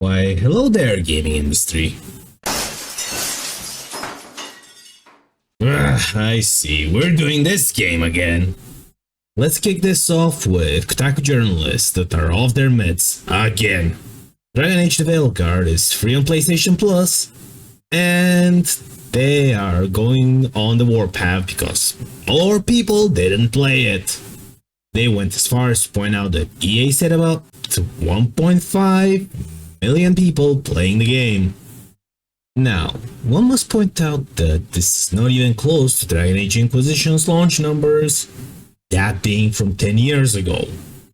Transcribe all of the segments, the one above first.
Why, hello there, gaming industry. I see, we're doing this game again. Let's kick this off with Kotaku journalists that are off their meds again. Dragon Age the Veilguard is free on PlayStation Plus, and they are going on the warpath because more people didn't play it. They went as far as to point out that EA said about 1.5 million people playing the game. Now, one must point out that this is not even close to Dragon Age Inquisition's launch numbers, that being from 10 years ago,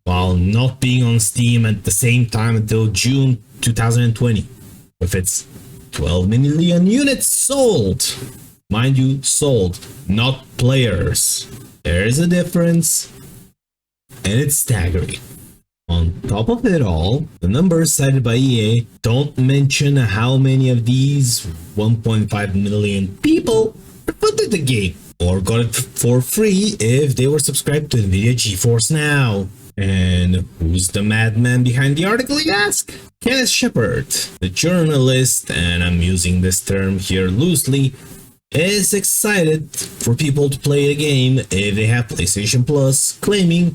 while not being on Steam at the same time until June 2020, with its 12 million units sold. Mind you, sold, not players. There's a difference, and it's staggering. On top of it all, the numbers cited by EA don't mention how many of these 1.5 million people funded the game or got it for free if they were subscribed to Nvidia GeForce Now. And who's the madman behind the article, you ask? Kenneth Shepard, the journalist, and I'm using this term here loosely, is excited for people to play the game if they have PlayStation Plus, claiming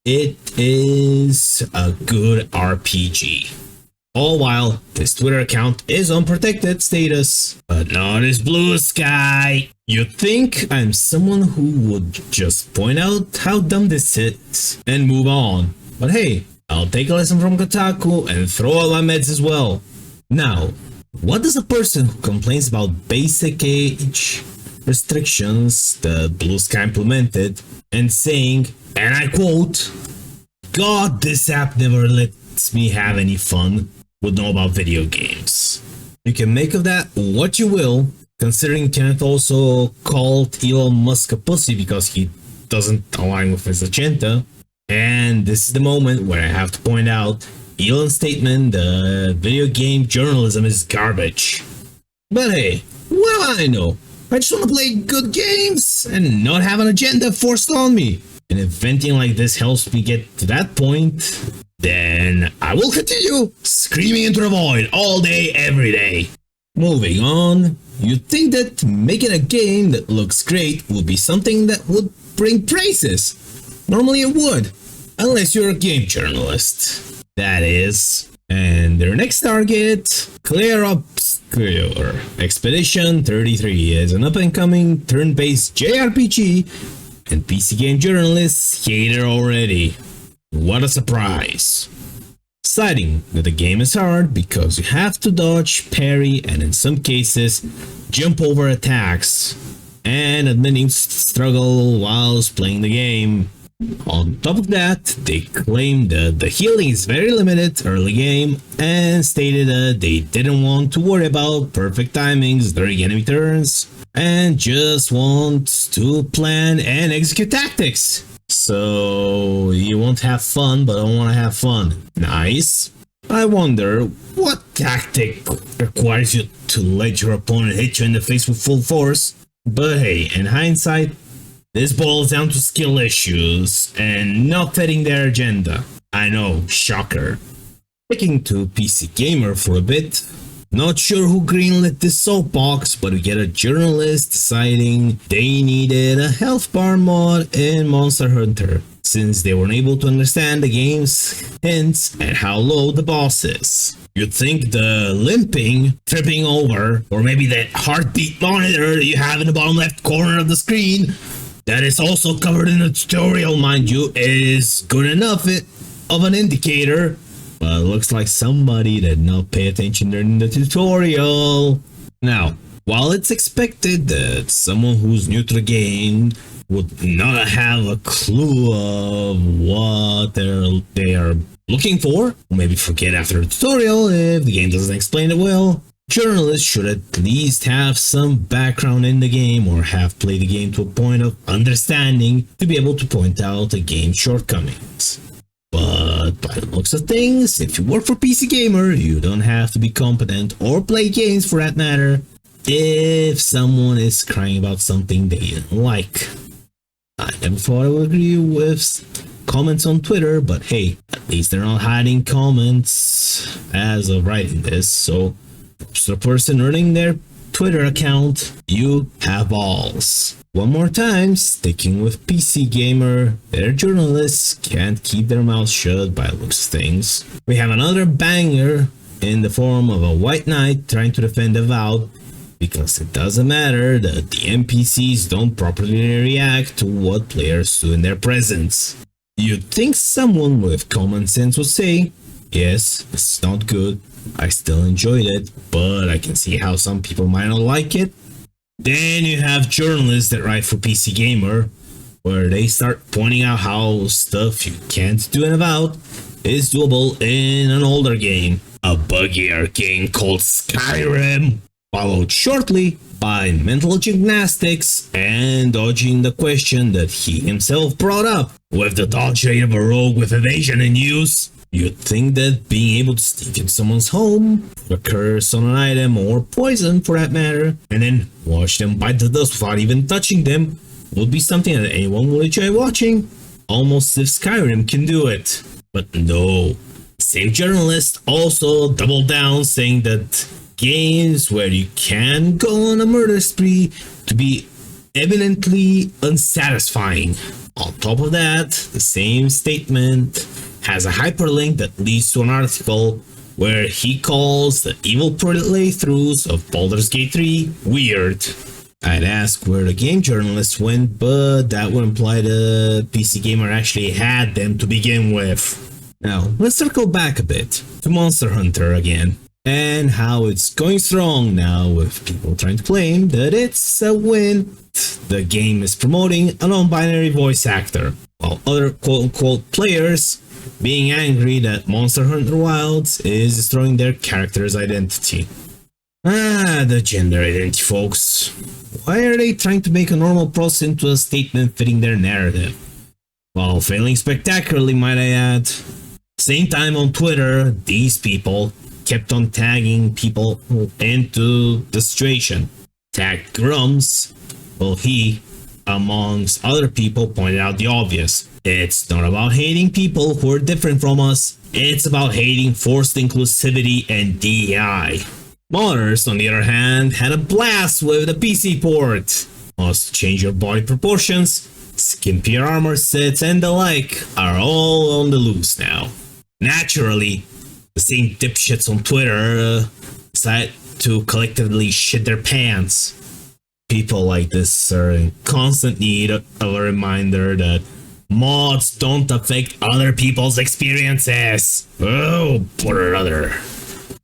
it is a good RPG. All while this Twitter account is on protected status, but not his blue sky. You'd think I'm someone who would just point out how dumb this is and move on. But hey, I'll take a lesson from Kotaku and throw out my meds as well. Now, what does a person who complains about basic age restrictions that Blue Sky implemented and saying, and I quote, "God, this app never lets me have any fun," would know about video games? You can make of that what you will, considering Kenneth also called Elon Musk a pussy because he doesn't align with his agenda. And this is the moment where I have to point out Elon's statement that video game journalism is garbage. But hey, what do I know? I just want to play good games and not have an agenda forced on me. And if venting like this helps me get to that point, then I will continue screaming into the void all day, every day. Moving on, you'd think that making a game that looks great would be something that would bring praises. Normally it would, unless you're a game journalist. That is. And their next target, Clear Obscure Expedition 33, is an up-and-coming turn-based JRPG, and PC game journalists hate it already. What a surprise. Citing that the game is hard because you have to dodge, parry, and in some cases, jump over attacks, and admitting struggle whilst playing the game. On top of that, they claim that the healing is very limited early game and stated that they didn't want to worry about perfect timings during enemy turns and just want to plan and execute tactics. So you won't have fun, but don't want to have fun. Nice. I wonder what tactic requires you to let your opponent hit you in the face with full force. But hey, in hindsight, this boils down to skill issues and not fitting their agenda. I know, shocker. Sticking to PC Gamer for a bit, not sure who greenlit this soapbox, but we get a journalist deciding they needed a health bar mod in Monster Hunter, since they weren't able to understand the game's hints and how low the boss is. You'd think the limping, tripping over, or maybe that heartbeat monitor that you have in the bottom left corner of the screen, that is also covered in the tutorial, mind you, is good enough of an indicator. But it looks like somebody did not pay attention during the tutorial. Now, while it's expected that someone who's new to the game would not have a clue of what they are looking for, or maybe forget after the tutorial if the game doesn't explain it well, journalists should at least have some background in the game or have played the game to a point of understanding to be able to point out the game's shortcomings. But by the looks of things, if you work for PC Gamer, you don't have to be competent or play games for that matter if someone is crying about something they didn't like. I never thought I would agree with comments on Twitter, but hey, at least they're not hiding comments as of writing this. So, the person running their Twitter account, you have balls. One more time, sticking with PC Gamer, their journalists can't keep their mouths shut by the looks of things. We have another banger in the form of a white knight trying to defend Avowed, because it doesn't matter that the NPCs don't properly react to what players do in their presence. You'd think someone with common sense would say, yes, it's not good, I still enjoyed it, but I can see how some people might not like it. Then you have journalists that write for PC Gamer, where they start pointing out how stuff you can't do in Avowed is doable in an older game, a buggier game called Skyrim, followed shortly by mental gymnastics and dodging the question that he himself brought up. With the dodge rate of a rogue with evasion in use, you'd think that being able to sneak in someone's home, a curse on an item or poison for that matter, and then watch them bite the dust without even touching them would be something that anyone would enjoy watching, almost as if Skyrim can do it. But no, same journalist also doubled down saying that games where you can go on a murder spree to be eminently unsatisfying. On top of that, the same statement has a hyperlink that leads to an article where he calls the evil playthroughs of Baldur's Gate 3 weird. I'd ask where the game journalists went, but that would imply the PC Gamer actually had them to begin with. Now, let's circle back a bit to Monster Hunter again, and how it's going strong now with people trying to claim that it's a win. The game is promoting a non-binary voice actor, while other quote-unquote players being angry that Monster Hunter Wilds is destroying their character's identity. The gender identity folks. Why are they trying to make a normal process into a statement fitting their narrative? While failing spectacularly, might I add. Same time on Twitter, these people kept on tagging people into the situation. Tagged Grums, well, he, amongst other people, pointed out the obvious. It's not about hating people who are different from us, it's about hating forced inclusivity and DEI. Modders, on the other hand, had a blast with the PC port. Must change your body proportions, skimpier armor sets, and the like are all on the loose now. Naturally, the same dipshits on Twitter decide to collectively shit their pants. People like this are in constant need of a reminder that mods don't affect other people's experiences. Oh, brother.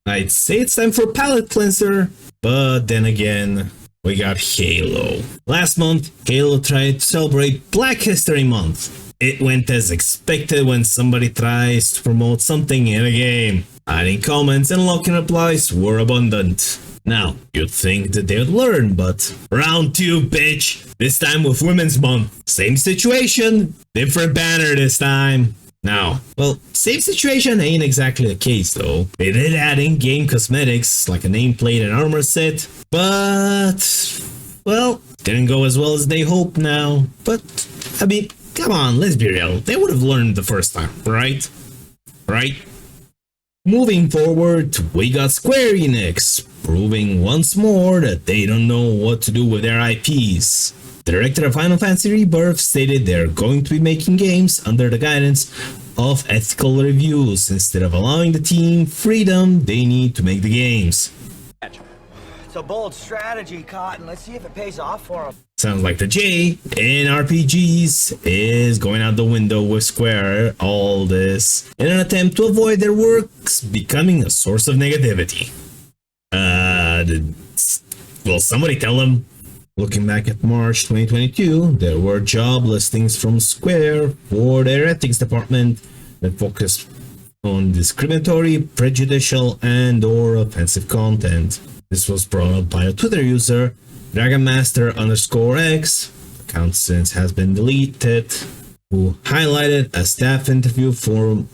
I'd say it's time for palate cleanser, but then again, we got Halo. Last month, Halo tried to celebrate Black History Month. It went as expected when somebody tries to promote something in a game. Adding comments and locking replies were abundant. Now, you'd think that they would learn, but round 2, bitch! This time with Women's Month. Same situation, different banner this time. Now, well, same situation ain't exactly the case though. They did add in-game cosmetics like a nameplate and armor set, but, well, didn't go as well as they hoped now. But, I mean, come on, let's be real. They would have learned the first time, right? Right? Moving forward, we got Square Enix, proving once more that they don't know what to do with their IPs. The director of Final Fantasy Rebirth stated they're going to be making games under the guidance of ethical reviews instead of allowing the team freedom they need to make the games. It's a bold strategy, Cotton. Let's see if it pays off for them. Sounds like the J in RPGs is going out the window with Square all this in an attempt to avoid their works becoming a source of negativity. Will somebody tell them? Looking back at March 2022, there were job listings from Square for their ethics department that focused on discriminatory, prejudicial, and/or offensive content. This was brought up by a Twitter user, DragonMaster_X, account since has been deleted, who highlighted a staff interview for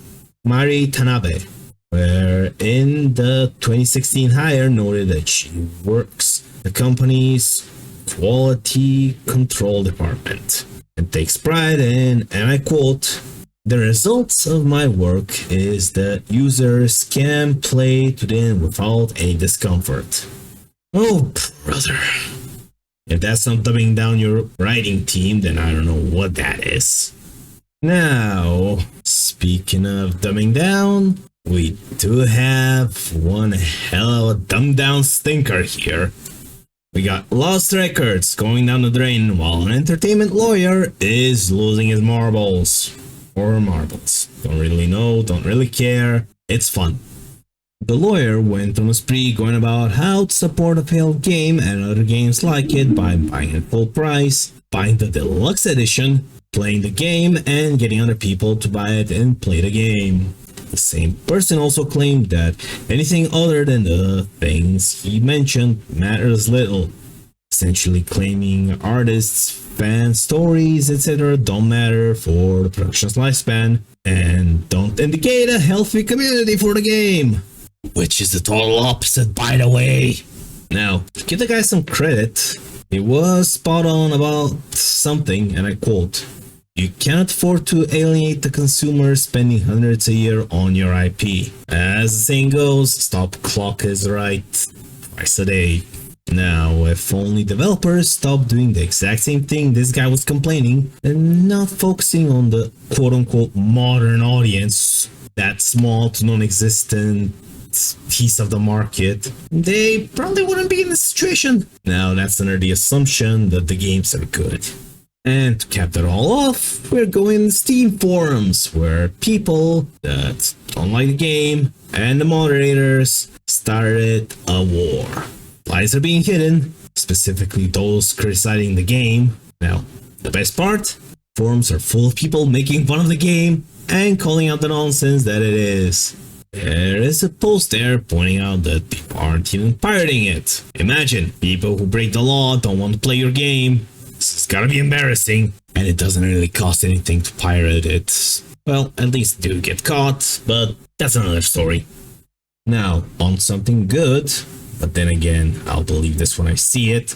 Mari Tanabe, where in the 2016 hire noted that she works the company's quality control department and takes pride in, and I quote, The results of my work is that users can play to the end without any discomfort. Oh, brother. If that's not dumbing down your writing team, then I don't know what that is. Now, speaking of dumbing down, we do have one hell of a dumbed down stinker here. We got Lost Records going down the drain while an entertainment lawyer is losing his marbles. Or marbles. Don't really know, don't really care. It's fun. The lawyer went on a spree going about how to support a failed game and other games like it by buying it full price, buying the deluxe edition, playing the game, and getting other people to buy it and play the game. The same person also claimed that anything other than the things he mentioned matters little, essentially claiming artists, fan stories, etc. don't matter for the production's lifespan and don't indicate a healthy community for the game. Which is the total opposite, by the way. Now, to give the guy some credit, he was spot on about something, and I quote, "You can't afford to alienate the consumer spending hundreds a year on your IP. As the saying goes, stop clock is right twice a day." Now, if only developers stopped doing the exact same thing this guy was complaining, and not focusing on the quote-unquote modern audience, that small to non-existent piece of the market, they probably wouldn't be in this situation. Now, that's under the assumption that the games are good. And to cap that all off, we're going to Steam forums, where people that don't like the game and the moderators started a war. Lies are being hidden, specifically those criticizing the game. Now, the best part? Forums are full of people making fun of the game and calling out the nonsense that it is. There is a post there pointing out that people aren't even pirating it. Imagine, people who break the law don't want to play your game. It's gotta be embarrassing, and it doesn't really cost anything to pirate it. Well, at least do get caught, but that's another story. Now, on something good, but then again, I'll believe this when I see it,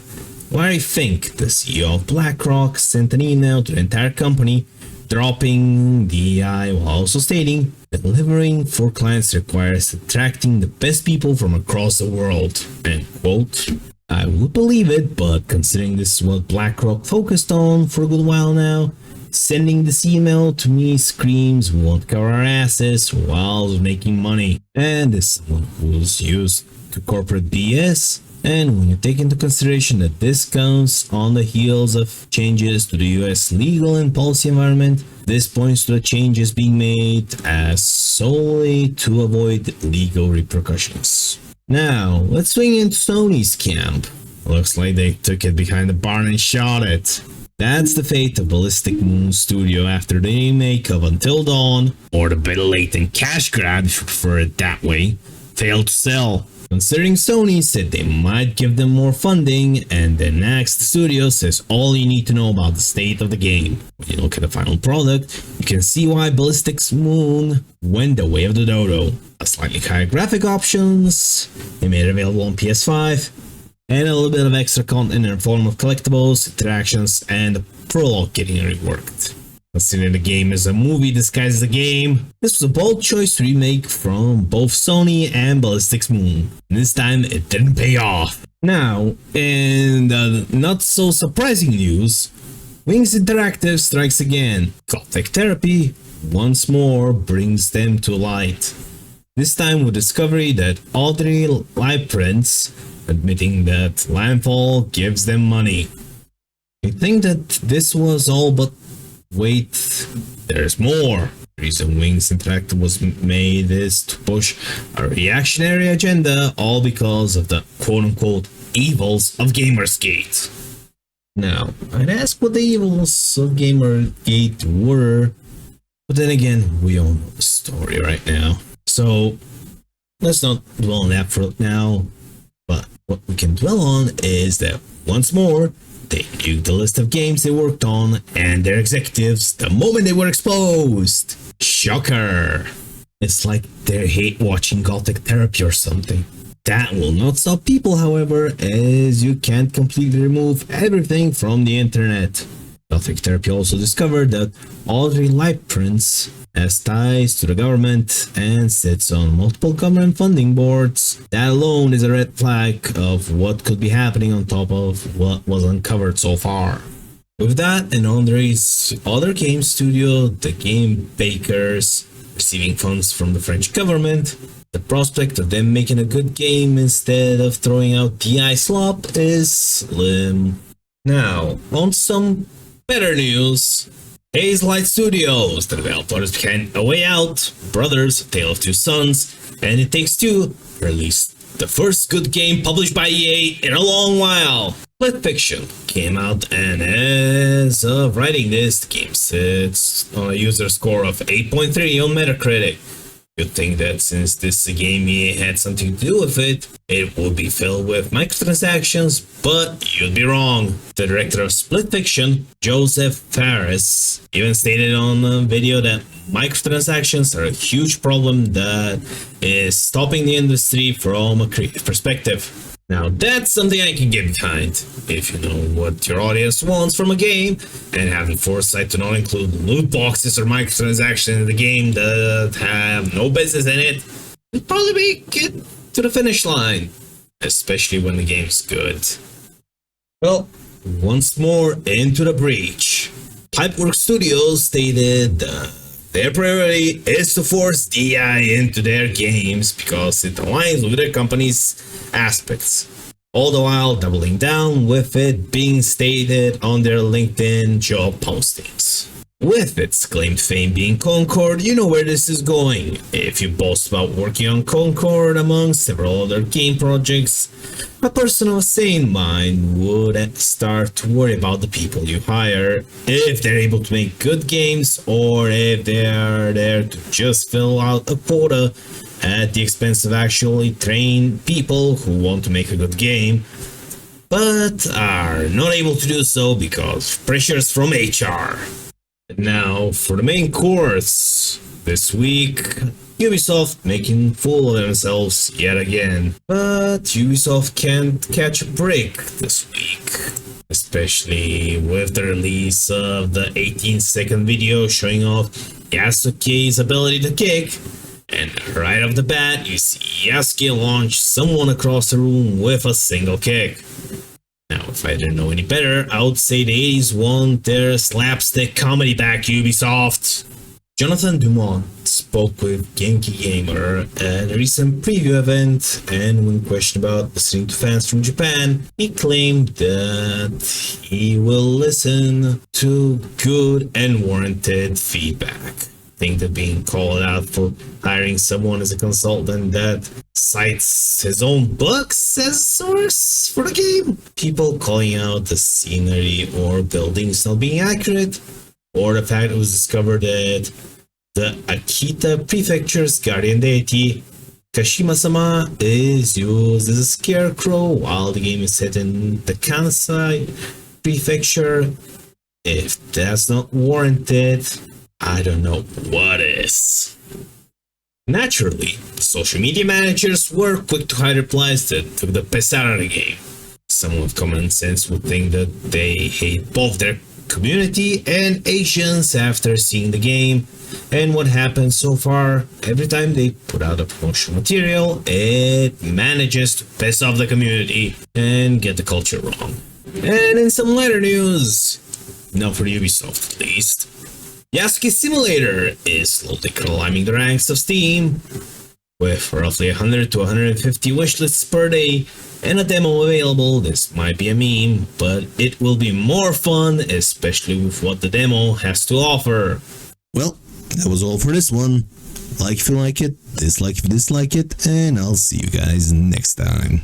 where I think the CEO of BlackRock sent an email to the entire company dropping DEI while also stating delivering for clients requires attracting the best people from across the world. End quote. I would believe it, but considering this is what BlackRock focused on for a good while now, sending this email to me screams we won't cover our asses while making money. And as someone who's used to corporate BS, and when you take into consideration that this comes on the heels of changes to the US legal and policy environment, this points to the changes being made as solely to avoid legal repercussions. Now, let's swing into Sony's camp. Looks like they took it behind the barn and shot it. That's the fate of Ballistic Moon Studio after the remake of Until Dawn, or the better late than cash grab if you prefer it that way, failed to sell. Considering Sony said they might give them more funding, and then next the studio says all you need to know about the state of the game. When you look at the final product, you can see why Ballistic Moon went the way of the dodo. A slightly higher graphic options, they made it available on PS5, and a little bit of extra content in the form of collectibles, interactions, and the prologue getting reworked. Considering the game is a movie disguised as a game, this was a bold choice to remake from both Sony and Ballistic Moon. And this time, it didn't pay off. Now, in the not so surprising news, Wings Interactive strikes again. Gothic Therapy once more brings them to light. This time with discovery that Audrey Lieprints admitting that Landfall gives them money. You think that this was all, but wait, there's more. The reason Wings Interactive was made is to push a reactionary agenda, all because of the quote-unquote evils of Gamersgate. Now, I'd ask what the evils of Gamergate were, but then again, we all know the story right now. So, let's not dwell on that for now, but what we can dwell on is that once more, they nuked the list of games they worked on and their executives the moment they were exposed. Shocker! It's like they hate watching Gothic Therapy or something. That will not stop people, however, as you can't completely remove everything from the internet. Gothic Therapy also discovered that Audrey Lightprince has ties to the government and sits on multiple government funding boards. That alone is a red flag of what could be happening on top of what was uncovered so far. With that and Audrey's other game studio, the Game Bakers, receiving funds from the French government, the prospect of them making a good game instead of throwing out DI slop is slim. Now, on some better news. Hazelight Studios, the developers behind A Way Out, Brothers, Tale of Two Sons, and It Takes Two, released the first good game published by EA in a long while. Split Fiction came out, and as of writing this, the game sits on a user score of 8.3 on Metacritic. You'd think that since this game EA had something to do with it, it would be filled with microtransactions, but you'd be wrong. The director of Split Fiction, Joseph Fares, even stated on a video that microtransactions are a huge problem that is stopping the industry from a creative perspective. Now that's something I can get behind, if you know what your audience wants from a game, and have the foresight to not include loot boxes or microtransactions in the game that have no business in it. It'll probably make it to the finish line, especially when the game's good. Well, once more into the breach. Pipeworks Studios stated their priority is to force DI into their games because it aligns with their company's aspects, all the while doubling down with it being stated on their LinkedIn job postings. With its claimed fame being Concord, you know where this is going. If you boast about working on Concord among several other game projects, a person of sane mind would start to worry about the people you hire, if they're able to make good games or if they're there to just fill out a quota at the expense of actually trained people who want to make a good game, but are not able to do so because of pressures from HR. Now, for the main course, this week, Ubisoft making fool of themselves yet again. But Ubisoft can't catch a break this week, especially with the release of the 18-second video showing off Yasuke's ability to kick. And right off the bat, you see Yasuke launch someone across the room with a single kick. Now, if I didn't know any better, I would say the 80s want their slapstick comedy back, Ubisoft. Jonathan Dumont spoke with Genki Gamer at a recent preview event, and when questioned about listening to fans from Japan, he claimed that he will listen to good and warranted feedback. I think that being called out for hiring someone as a consultant that cites his own books as a source for the game, people calling out the scenery or buildings not being accurate, or the fact it was discovered that the Akita Prefecture's guardian deity, Kashima-sama, is used as a scarecrow while the game is set in the Kansai Prefecture. If that's not warranted, I don't know what is. Naturally, social media managers were quick to hide replies that took the piss out of the game. Someone with common sense would think that they hate both their community and Asians after seeing the game, and what happened so far, every time they put out a promotional material, it manages to piss off the community and get the culture wrong. And in some lighter news, not for Ubisoft at least, Yasuke Simulator is slowly climbing the ranks of Steam, with roughly 100 to 150 wishlists per day and a demo available. This might be a meme, but it will be more fun, especially with what the demo has to offer. Well, that was all for this one. Like if you like it, dislike if you dislike it, and I'll see you guys next time.